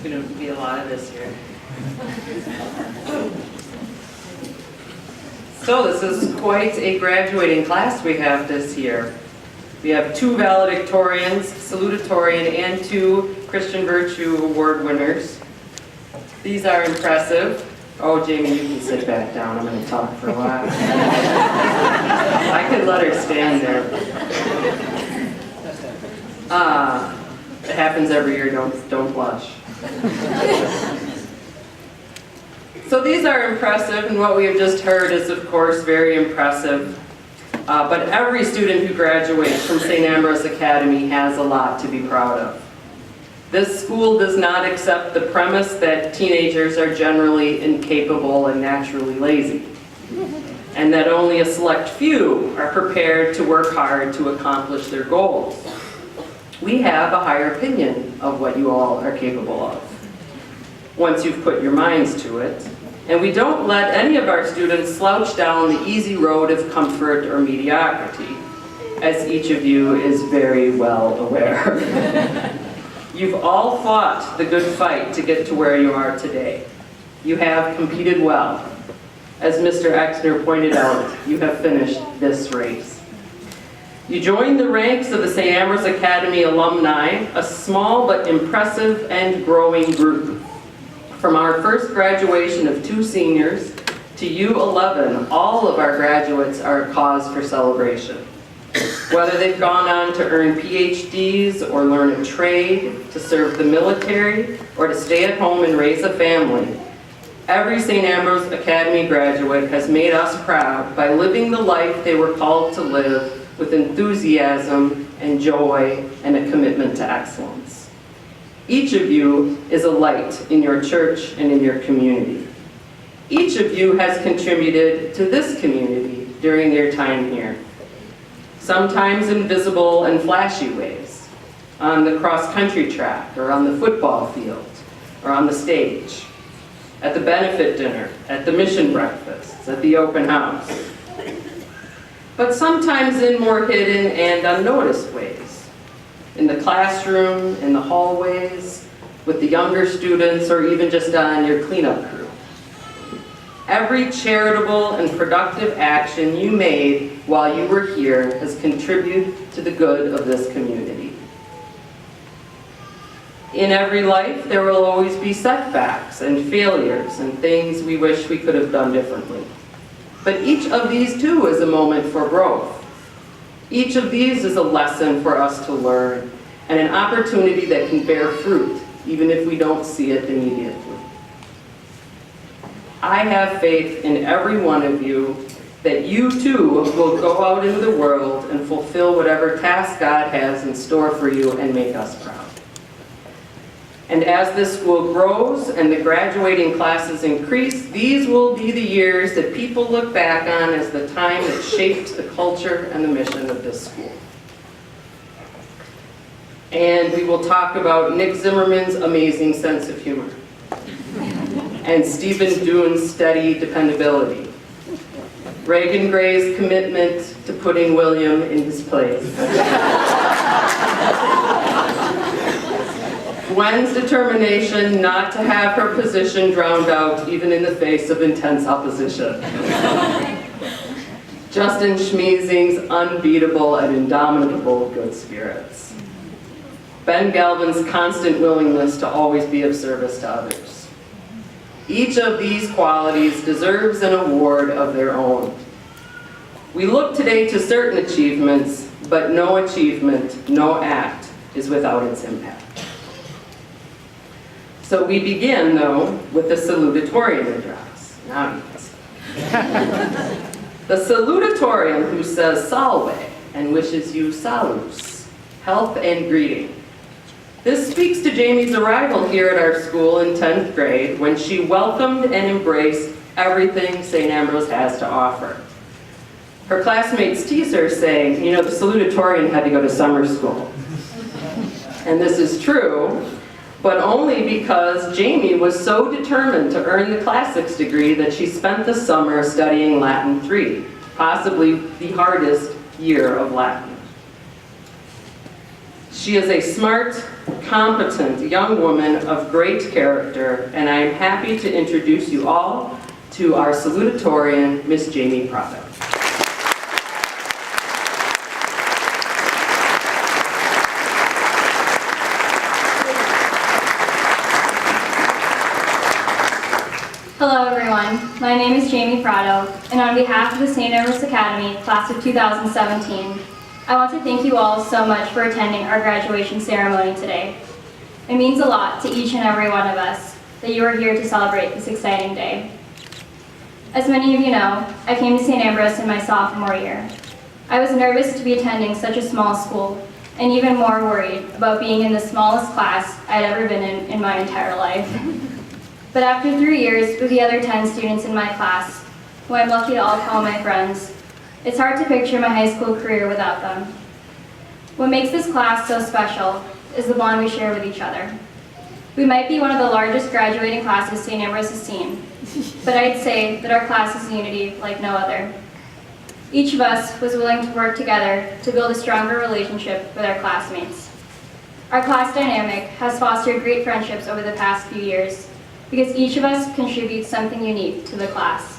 going to be a lot of this year. So this is quite a graduating class we have this year. We have 2 valedictorians, salutatorian, and 2 Christian Virtue Award winners. These are impressive. Oh, Jaimee, you can sit back down. I'm going to talk for a while. I could let her stand there. It happens every year. Don't blush. So these are impressive, and what we have just heard is, of course, very impressive. But every student who graduates from St. Ambrose Academy has a lot to be proud of. This school does not accept the premise that teenagers are generally incapable and naturally lazy, and that only a select few are prepared to work hard to accomplish their goals. We have a higher opinion of what you all are capable of, once you've put your minds to it. And we don't let any of our students slouch down the easy road of comfort or mediocrity, as each of you is very well aware. You've all fought the good fight to get to where you are today. You have competed well. As Mr. Exner pointed out, you have finished this race. You joined the ranks of the St. Ambrose Academy alumni, a small but impressive and growing group. From our first graduation of 2 seniors to you 11, all of our graduates are a cause for celebration. Whether they've gone on to earn PhDs or learn a trade, to serve the military, or to stay at home and raise a family, every St. Ambrose Academy graduate has made us proud by living the life they were called to live with enthusiasm and joy and a commitment to excellence. Each of you is a light in your church and in your community. Each of you has contributed to this community during their time here. Sometimes in visible and flashy ways, on the cross-country track, or on the football field, or on the stage, at the benefit dinner, at the mission breakfasts, at the open house. But sometimes in more hidden and unnoticed ways, in the classroom, in the hallways, with the younger students, or even just on your cleanup crew. Every charitable and productive action you made while you were here has contributed to the good of this community. In every life, there will always be setbacks and failures and things we wish we could have done differently. But each of these too is a moment for growth. Each of these is a lesson for us to learn and an opportunity that can bear fruit, even if we don't see it immediately. I have faith in every one of you that you too will go out into the world and fulfill whatever task God has in store for you and make us proud. And as this school grows and the graduating classes increase, these will be the years that people look back on as the time that shaped the culture and the mission of this school. And we will talk about Nick Zimmerman's amazing sense of humor, and Stephen Doone's steady dependability, Reagan Gray's commitment to putting William in his place, Gwen's determination not to have her position drowned out even in the face of intense opposition, Justin Schmeezing's unbeatable and indomitable good spirits, Ben Galvin's constant willingness to always be of service to others. Each of these qualities deserves an award of their own. We look today to certain achievements, but no achievement, no act is without its impact. So we begin, though, with the salutatorian address. Now you can see. The salutatorian who says salve and wishes you salus, health and greeting. This speaks to Jaimee's arrival here at our school in 10th grade when she welcomed and embraced everything St. Ambrose has to offer. Her classmates tease her saying, you know, the salutatorian had to go to summer school. And this is true, but only because Jaimee was so determined to earn the classics degree that she spent the summer studying Latin 3, possibly the hardest year of Latin. She is a smart, competent young woman of great character, and I am happy to introduce you all to our salutatorian, Miss Jaimee Prado. Hello everyone, my name is Jaimee Prado, and on behalf of the St. Ambrose Academy, class of 2017, I want to thank you all so much for attending our graduation ceremony today. It means a lot to each and every one of us that you are here to celebrate this exciting day. As many of you know, I came to St. Ambrose in my sophomore year. I was nervous to be attending such a small school, and even more worried about being in the smallest class I'd ever been in my entire life. But after 3 years with the other 10 students in my class, who I'm lucky to all call my friends, it's hard to picture my high school career without them. What makes this class so special is the bond we share with each other. We might be one of the largest graduating classes St. Ambrose has seen, but I'd say that our class is unity like no other. Each of us was willing to work together to build a stronger relationship with our classmates. Our class dynamic has fostered great friendships over the past few years, because each of us contributes something unique to the class.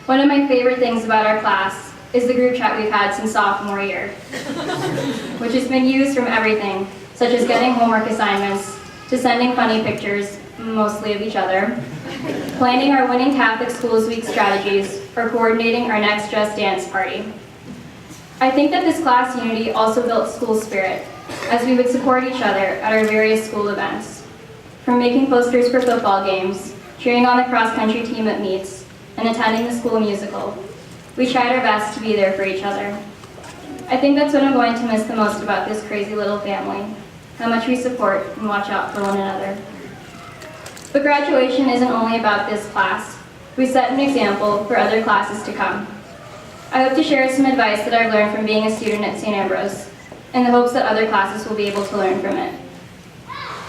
One of my favorite things about our class is the group chat we've had since sophomore year, which has been used from everything, such as getting homework assignments, to sending funny pictures, mostly of each other, planning our Winning Catholic Schools Week strategies, or coordinating our next Just Dance party. I think that this class unity also built school spirit, as we would support each other at our various school events. From making posters for football games, cheering on the cross-country team at meets, and attending the school musical, we tried our best to be there for each other. I think that's what I'm going to miss the most about this crazy little family, how much we support and watch out for one another. But graduation isn't only about this class. We set an example for other classes to come. I hope to share some advice that I've learned from being a student at St. Ambrose, in the hopes that other classes will be able to learn from it.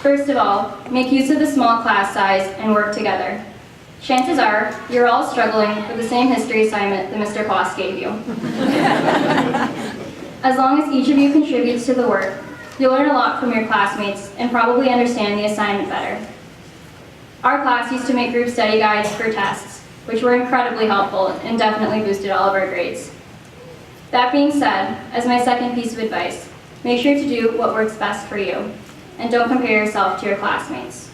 First of all, make use of the small class size and work together. Chances are, you're all struggling with the same history assignment that Mr. Foss gave you. As long as each of you contributes to the work, you'll learn a lot from your classmates and probably understand the assignment better. Our class used to make group study guides for tests, which were incredibly helpful and definitely boosted all of our grades. That being said, as my second piece of advice, make sure to do what works best for you, and don't compare yourself to your classmates.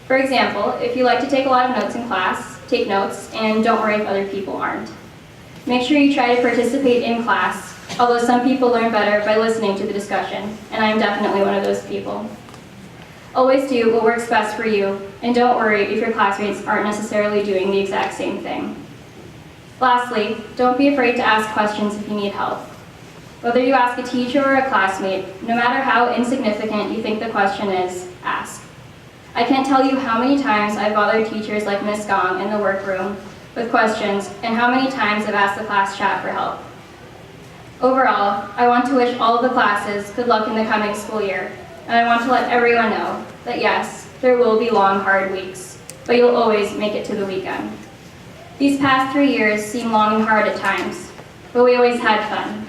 For example, if you like to take a lot of notes in class, take notes, and don't worry if other people aren't. Make sure you try to participate in class, although some people learn better by listening to the discussion, and I'm definitely one of those people. Always do what works best for you, and don't worry if your classmates aren't necessarily doing the exact same thing. Lastly, don't be afraid to ask questions if you need help. Whether you ask a teacher or a classmate, no matter how insignificant you think the question is, ask. I can't tell you how many times I've bothered teachers like Miss Gong in the workroom with questions, and how many times I've asked the class chat for help. Overall, I want to wish all of the classes good luck in the coming school year, and I want to let everyone know that yes, there will be long, hard weeks, but you'll always make it to the weekend. These past 3 years seem long and hard at times, but we always had fun.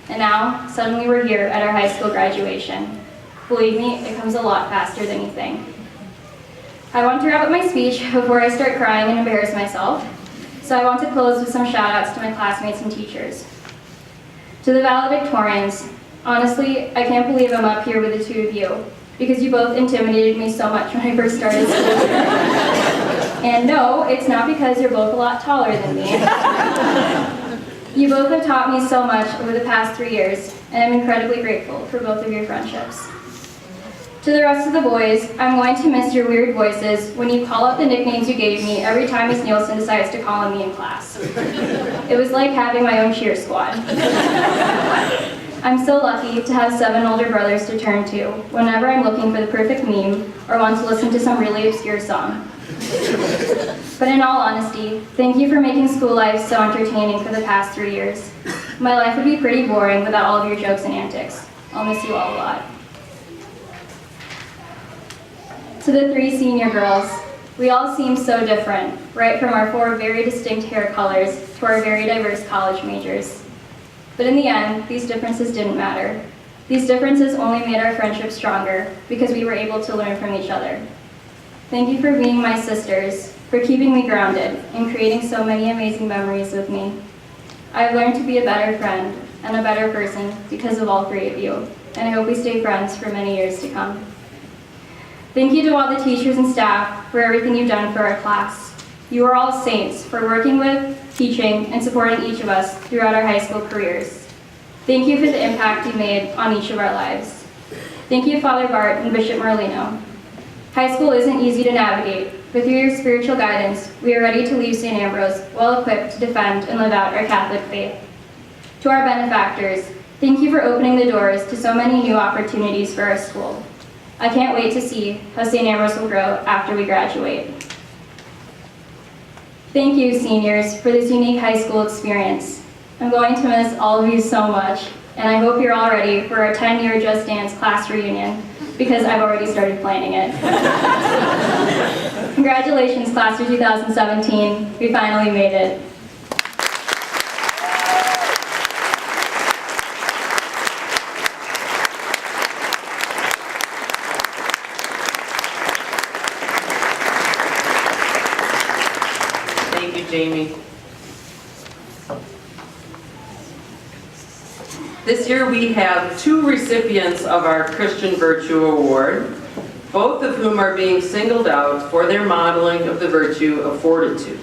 And now, suddenly we're here at our high school graduation. Believe me, it comes a lot faster than you think. I want to wrap up my speech before I start crying and embarrass myself, so I want to close with some shout-outs to my classmates and teachers. To the valedictorians, honestly, I can't believe I'm up here with the two of you, because you both intimidated me so much when I first started school. And no, it's not because you're both a lot taller than me. You both have taught me so much over the past 3 years, and I'm incredibly grateful for both of your friendships. To the rest of the boys, I'm going to miss your weird voices when you call out the nicknames you gave me every time Miss Nielsen decides to call on me in class. It was like having my own cheer squad. I'm so lucky to have 7 older brothers to turn to whenever I'm looking for the perfect meme or want to listen to some really obscure song. But in all honesty, thank you for making school life so entertaining for the past 3 years. My life would be pretty boring without all of your jokes and antics. I'll miss you all a lot. To the 3 senior girls, we all seem so different, right from our 4 very distinct hair colors to our very diverse college majors. But in the end, these differences didn't matter. These differences only made our friendship stronger because we were able to learn from each other. Thank you for being my sisters, for keeping me grounded and creating so many amazing memories with me. I have learned to be a better friend and a better person because of all three of you, and I hope we stay friends for many years to come. Thank you to all the teachers and staff for everything you've done for our class. You are all saints for working with, teaching, and supporting each of us throughout our high school careers. Thank you for the impact you made on each of our lives. Thank you, Father Bart and Bishop Merlino. High school isn't easy to navigate, but through your spiritual guidance, we are ready to leave St. Ambrose well-equipped to defend and live out our Catholic faith. To our benefactors, thank you for opening the doors to so many new opportunities for our school. I can't wait to see how St. Ambrose will grow after we graduate. Thank you, seniors, for this unique high school experience. I'm going to miss all of you so much, and I hope you're all ready for our 10-year Just Dance class reunion, because I've already started planning it. Congratulations, class of 2017. We finally made it. Thank you, Jaimee. This year we have 2 recipients of our Christian Virtue Award, both of whom are being singled out for their modeling of the virtue of fortitude.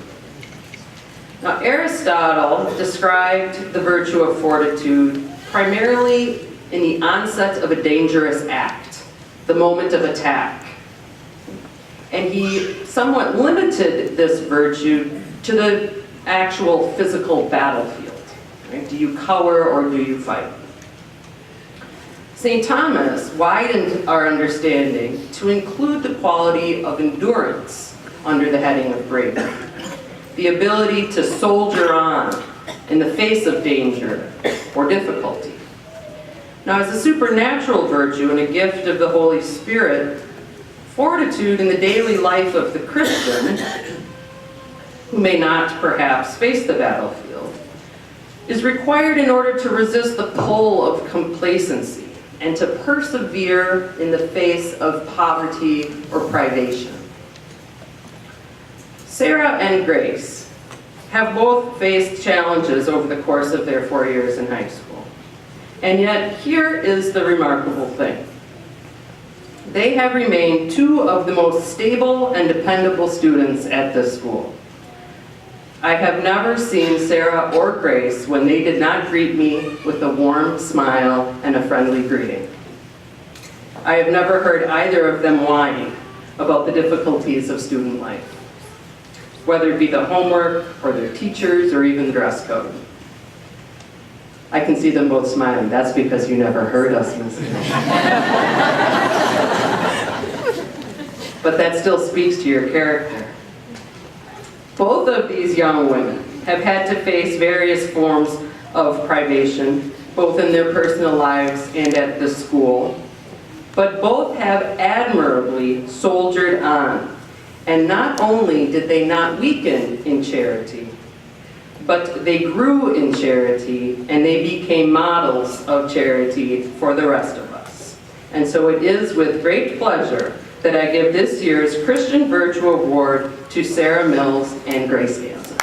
Now, Aristotle described the virtue of fortitude primarily in the onset of a dangerous act, the moment of attack. And he somewhat limited this virtue to the actual physical battlefield. Right? Do you cower or do you fight? St. Thomas widened our understanding to include the quality of endurance under the heading of bravery, the ability to soldier on in the face of danger or difficulty. Now, as a supernatural virtue and a gift of the Holy Spirit, fortitude in the daily life of the Christian, who may not perhaps face the battlefield, is required in order to resist the pull of complacency and to persevere in the face of poverty or privation. Sarah and Grace have both faced challenges over the course of their 4 years in high school. And yet, here is the remarkable thing. They have remained 2 of the most stable and dependable students at this school. I have never seen Sarah or Grace when they did not greet me with a warm smile and a friendly greeting. I have never heard either of them whine about the difficulties of student life, whether it be the homework or their teachers or even the dress code. I can see them both smiling. That's because you never heard us, Miss. But that still speaks to your character. Both of these young women have had to face various forms of privation, both in their personal lives and at the school. But both have admirably soldiered on. And not only did they not weaken in charity, but they grew in charity and they became models of charity for the rest of us. And so it is with great pleasure that I give this year's Christian Virtue Award to Sarah Mills and Grace Ganser.